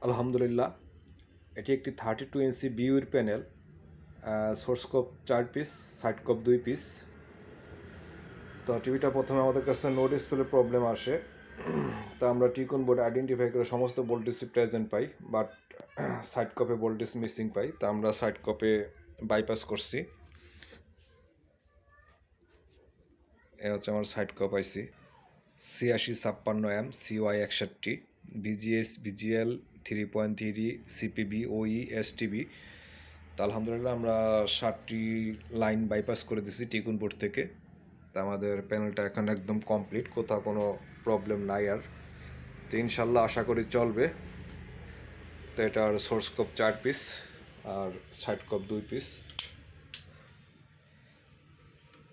আলহামদুলিল্লাহ, এটি একটি 32 ইঞ্চি বিউর প্যানেল। সোর্স কপ 4 পিস, সাইড কপ 2 পিস। তো টিভিটা প্রথমে আমাদের কাছে নো ডিসপ্লে প্রবলেম আসে। তো আমরা টিকন বোর্ড আইডেন্টিফাই করে সমস্ত ভোল্টেজ প্রেজেন্ট পাই, বাট সাইড কপে ভোল্টেজ মিসিং পাই। তো আমরা সাইড কপে বাইপাস করছি। এ হচ্ছে আমার সাইড কপ IC 8656M CY61, BGS BGL 3.3 CPB OE STB। তো আলহামদুলিল্লাহ আমরা 7টি লাইন বাইপাস করে দিছি টিকুন বোর্ড থেকে। তা আমাদের প্যানেলটা এখন একদম কমপ্লিট, কোথাও কোনো প্রবলেম নাই আর। তো ইনশাল্লাহ আশা করি চলবে। তো এটার সোর্স কপ 4 পিস আর সাইড কপ 2 পিস।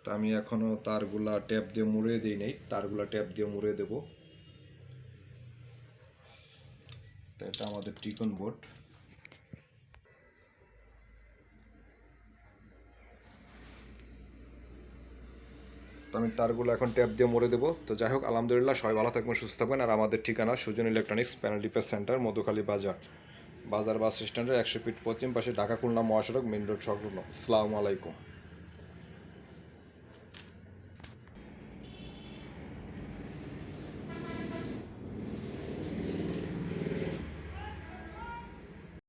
তো আমি এখনও তারগুলা ট্যাপ দিয়ে মুড়ে দিই নেই, তারগুলা ট্যাপ দিয়ে মুড়ে দেব। তো এটা আমাদের টিকন বোর্ড। তো আমি তারগুলো এখন ট্যাপ দিয়ে মুড়ে দেবো। তো যাই হোক, আলহামদুলিল্লাহ সবাই ভালো থাকবেন, সুস্থ থাকবেন। আর আমাদের ঠিকানা Sujan electronics, panel repair center, Madhukhali বাজার, বাস স্ট্যান্ডের 100 ফিট পশ্চিম পাশে, ঢাকা খুলনা মহাসড়ক, মেইন রোড সংলগ্ন। আসসালামু আলাইকুম।